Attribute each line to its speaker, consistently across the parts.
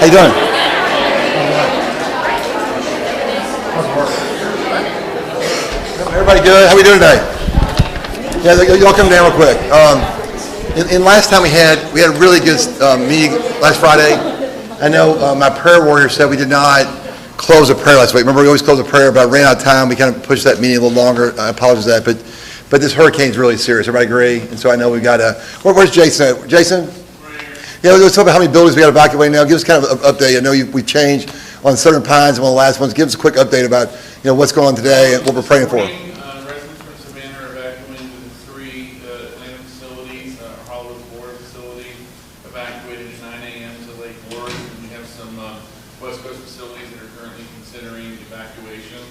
Speaker 1: How you doing? Everybody good? How we doing today? Yeah, y'all come down real quick. In last time we had a really good meeting last Friday. I know my prayer warrior said we did not close a prayer last week. Remember, we always close a prayer, but I ran out of time. We kind of pushed that meeting a little longer. I apologize for that, but this hurricane's really serious. Everybody agree? And so I know we got to. Where's Jason at? Jason? Yeah, let's talk about how many buildings we got to evacuate now. Give us kind of an update. I know we changed on Southern Pines and one of the last ones. Give us a quick update about what's going on today and what we're praying for.
Speaker 2: Residents from Savannah are evacuating to the three Atlanta facilities. Hollywood Board facility evacuated at 9 a.m. to Lake Worth. And we have some West Coast facilities that are currently considering evacuation.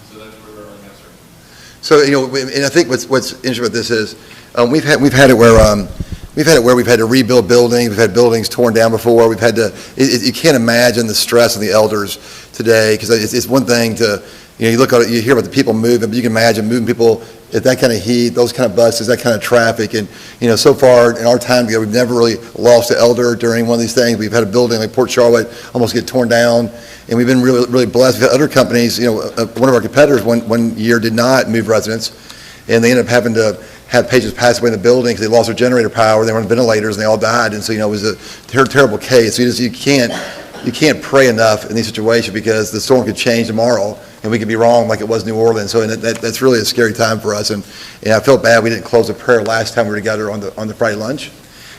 Speaker 2: So that's where we're right now, sir.
Speaker 1: So and I think what's interesting about this is we've had it where we've had to rebuild buildings. We've had buildings torn down before. We've had to. You can't imagine the stress on the elders today, because it's one thing to you look at it, you hear about the people moving, but you can imagine moving people at that kind of heat, those kind of buses, that kind of traffic, and so far in our time together, we've never really lost an elder during one of these things. We've had a building like Port Charlotte almost get torn down, and we've been really, really blessed. We've had other companies. One of our competitors one year did not move residents, and they ended up having to have patients pass away in the building because they lost their generator power. They were on ventilators and they all died. And so, it was a terrible case. So you can't pray enough in these situations, because the storm could change tomorrow and we could be wrong like it was New Orleans. So that's really a scary time for us. And I felt bad we didn't close a prayer last time we were together on the Friday lunch.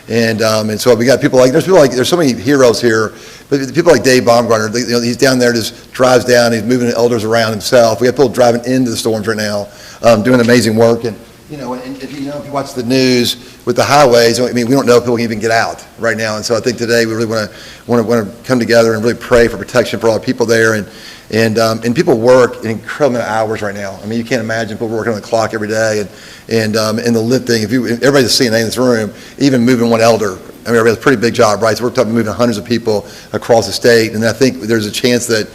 Speaker 1: And so we got there's so many heroes here, but people like Dave Baumgartner, he's down there, just drives down, he's moving the elders around himself. We have people driving into the storms right now, doing amazing work. And if you watch the news with the highways, we don't know if people can even get out right now. And so I think today we really want to come together and really pray for protection for all the people there. And people work an incredible amount of hours right now. You can't imagine people working on the clock every day and the lifting. Everybody's seeing in this room, even moving one elder. Everybody has a pretty big job, right? So we're talking moving hundreds of people across the state. And I think there's a chance that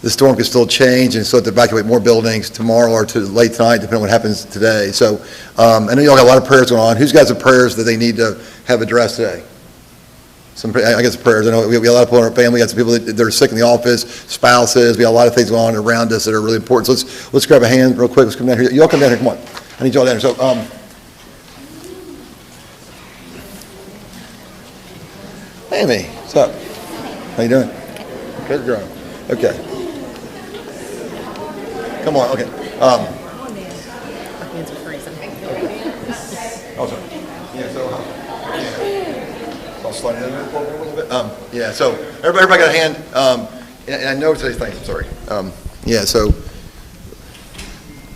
Speaker 1: the storm could still change, and so to evacuate more buildings tomorrow or to late tonight, depending on what happens today. So I know y'all got a lot of prayers going on. Who's got some prayers that they need to have addressed today? I guess prayers. I know we got a lot of people in our family. We got some people that are sick in the office, spouses. We got a lot of things going on around us that are really important. So let's grab a hand real quick. Let's come down here. Y'all come down here. Come on. I need y'all down here. So hey, Amy, what's up? How you doing? Good girl. Okay. Come on, okay. Oh, sorry. Yeah, so, I'll slide it in a little bit. So everybody got a hand, and I know today's things, I'm sorry. So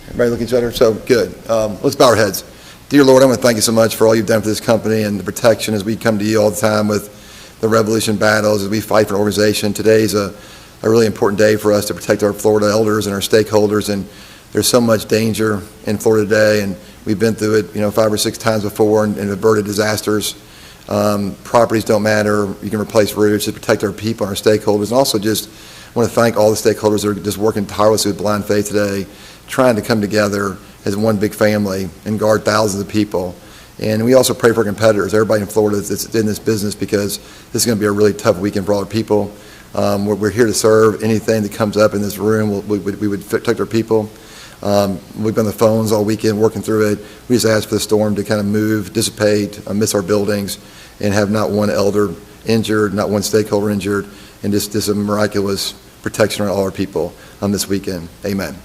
Speaker 1: everybody look at each other, so good. Let's bow our heads. Dear Lord, I want to thank you so much for all you've done for this company and the protection as we come to you all the time with the revolution battles, as we fight for an organization. Today's a really important day for us to protect our Florida elders and our stakeholders, and there's so much danger in Florida today, and we've been through it 5 or 6 times before and averted disasters. Properties don't matter. You can replace roofs to protect our people and our stakeholders. And also just want to thank all the stakeholders that are just working tirelessly with Blind Faith today, trying to come together as one big family and guard thousands of people. And we also pray for our competitors, everybody in Florida that's in this business, because this is going to be a really tough weekend for all our people. We're here to serve. Anything that comes up in this room, we would protect our people. We've been on the phones all weekend working through it. We just ask for the storm to kind of move, dissipate, miss our buildings, and have not one elder injured, not one stakeholder injured, and just a miraculous protection on all our people this weekend. Amen.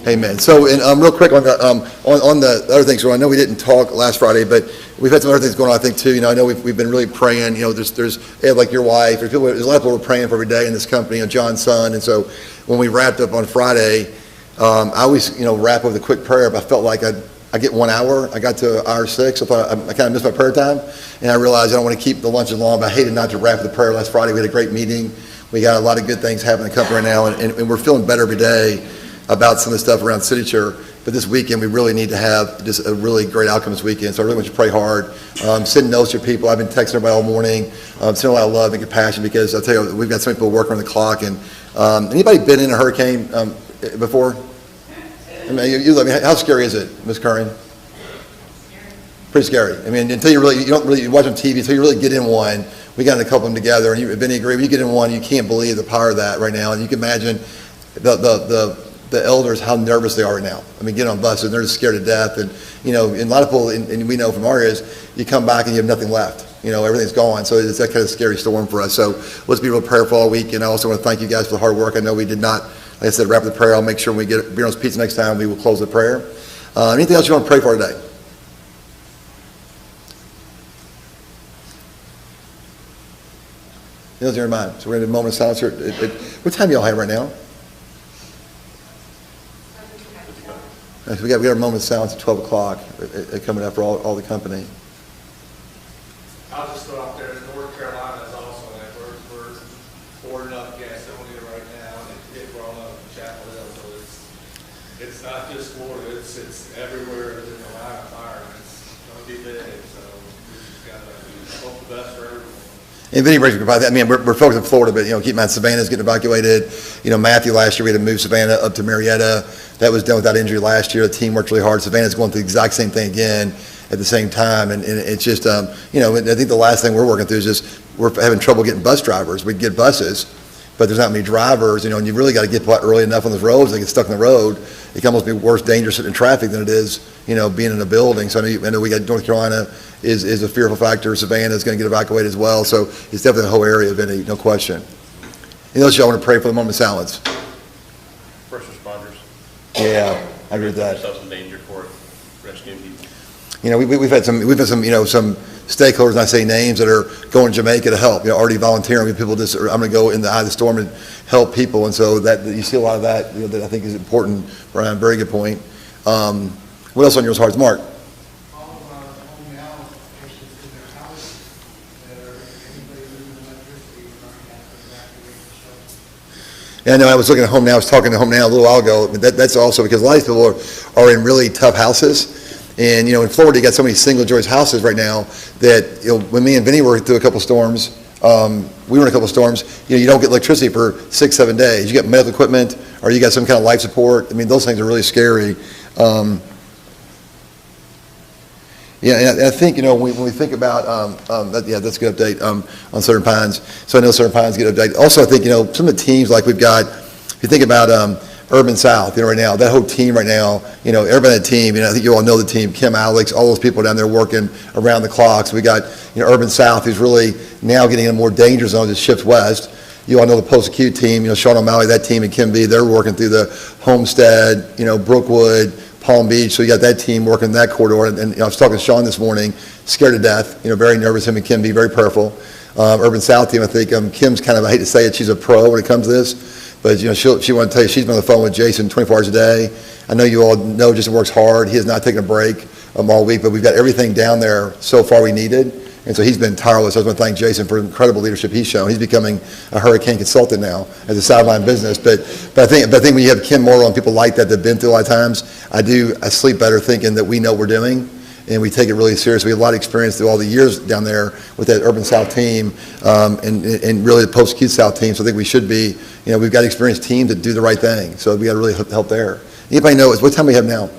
Speaker 1: Amen. So, and real quick on the other things. So I know we didn't talk last Friday, but we've had some other things going on, I think, too. I know we've been really praying. There's like your wife. There's a lot of people we're praying for every day in this company. John's son. And so when we wrapped up on Friday, I always wrap up with a quick prayer. But I felt like I get 1 hour. I got to hour 6. I thought I kind of missed my prayer time, and I realized I don't want to keep the lunches long. But I hated not to wrap with the prayer last Friday. We had a great meeting. We got a lot of good things happening in the company right now, and we're feeling better every day about some of the stuff around Signature. But this weekend, we really need to have just a really great outcome this weekend. So I really want you to pray hard. Send notes to your people. I've been texting everybody all morning. Sending a lot of love and compassion, because I'll tell you, we've got so many people working on the clock. And anybody been in a hurricane before? How scary is it, Ms. Curran? Pretty scary. I mean, until you don't really, you watch on TV, until you really get in one. We got in a couple of them together, and Benny agreed, when you get in one, you can't believe the power of that right now. And you can imagine the elders, how nervous they are right now. I mean, getting on buses, they're just scared to death. And, you know, and a lot of people, and we know from our areas, you come back and you have nothing left. You know, everything's gone. So it's that kind of scary storm for us. So let's be real prayerful all week. And I also want to thank you guys for the hard work. I know we did not, like I said, wrap the prayer. I'll make sure when we get Beerno's Pizza next time, we will close the prayer. Anything else you want to pray for today? It doesn't in your mind. So we're going to do a moment of silence here. What time do y'all have right now? We got a moment of silence at 12 o'clock coming up for all the company.
Speaker 3: I'll just throw out there, North Carolina is also that we're boarding up Gastonia right now, and it's rolling up in Chapel Hill, so it's not just Florida, it's everywhere. There's a line of fire, and it's gonna be big, so we just gotta hope the best for everyone.
Speaker 1: And Vinny brings about that. I mean, we're focused on Florida, but, you know, keep in mind, Savannah's getting evacuated. You know, Matthew last year, we had to move Savannah up to Marietta. That was done without injury last year. The team worked really hard. Savannah's going through the exact same thing again at the same time. And it's just, you know, I think the last thing we're working through is just, we're having trouble getting bus drivers. We get buses, but there's not many drivers, you know, and you really got to get early enough on those roads. They get stuck in the road. It can almost be worse dangerous in traffic than it is, you know, being in a building. So I know we got North Carolina is a fearful factor. Savannah is going to get evacuated as well. So it's definitely the whole area, Vinny, no question. Anything else y'all want to pray for the moment of silence?
Speaker 4: First responders.
Speaker 1: Yeah, I agree with that.
Speaker 4: Themselves in danger for rescuing people.
Speaker 1: You know, we've had some, you know, some stakeholders, and I say names, that are going to Jamaica to help, you know, already volunteering. We have people just, I'm going to go in the eye of the storm and help people. And so that, you see a lot of that, you know, that I think is important. Brian, very good point. What else on your hearts, Mark?
Speaker 5: All of our home health patients in their house that are, anybody losing electricity, we're going to have to evacuate the shelter.
Speaker 1: Yeah, I know, I was looking at Home Now, I was talking to Home Now a little while ago, but that's also because a lot of people are in really tough houses. And, you know, in Florida, you got so many single-joist houses right now that, you know, when me and Vinny were through a couple storms, we were in a couple storms, you know, you don't get electricity for 6-7 days. You get medical equipment, or you got some kind of life support. I mean, those things are really scary. Yeah, and I think, you know, when we think about, yeah, that's a good update on Southern Pines. So I know Southern Pines get updated. Also, I think, you know, some of the teams like we've got, if you think about Urban South, you know, right now, that whole team right now, you know, everybody on the team, you know, I think you all know the team, Kim, Alex, all those people down there working around the clock. So we got, you know, Urban South, who's really now getting in more danger zones as it shifts west. You all know the post-acute team, you know, Sean O'Malley, that team, and Kim B, they're working through the Homestead, you know, Brookwood, Palm Beach, so you got that team working that corridor. And you know, I was talking to Sean this morning, scared to death, you know, very nervous, him and Kim B, very prayerful. Urban South team, I think Kim's kind of, I hate to say it, she's a pro when it comes to this, but you know, she want to tell you, she's been on the phone with Jason 24 hours a day. I know you all know Jason works hard. He has not taken a break all week, but we've got everything down there so far we needed. And so he's been tireless. I just want to thank Jason for incredible leadership he's shown. He's becoming a hurricane consultant now as a sideline business. But I think when you have Kim Morrow and people like that have been through a lot of times, I sleep better thinking that we know what we're doing and we take it really seriously. We have a lot of experience through all the years down there with that Urban South team and really the post-acute South team. So I think we should be, you know, we've got experienced teams that do the right thing. So we got to really help there. Anybody know what time we have now?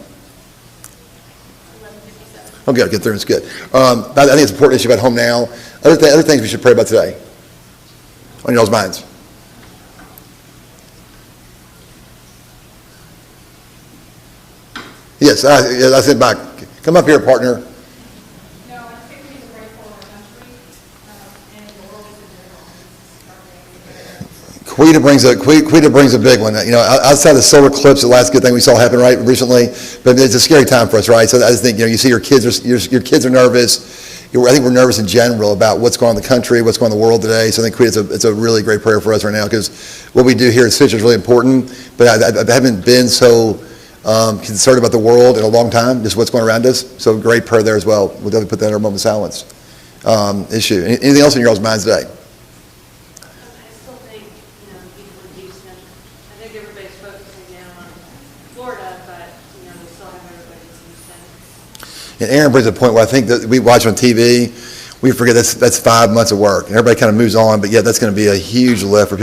Speaker 1: Oh, good. Get through. It's good. I think it's an important issue about Home Now. Other things we should pray about today on y'all's minds. Yes, I said back. Come up here, partner.
Speaker 6: No, I think we need to pray for our country and the world in general.
Speaker 1: Quita brings a big one. You know, outside the solar eclipse, the last good thing we saw happen right recently, but it's a scary time for us, right? So I just think, you know, you see your kids are nervous. I think we're nervous in general about what's going on in the country, what's going on in the world today. So I think Quita, it's a really great prayer for us right now because what we do here at Stitch is really important. But I haven't been so concerned about the world in a long time, just what's going around us. So great prayer there as well. We'll definitely put that in our moment of silence issue. Anything else in your all's minds today?
Speaker 7: I still think, you know, people in Houston, I think everybody's focusing now on Florida, but, you know, we still have everybody in Houston.
Speaker 1: And Aaron brings a point where I think that we watch on TV, we forget that's 5 months of work, and everybody kind of moves on, but yeah, that's going to be a huge lift for people.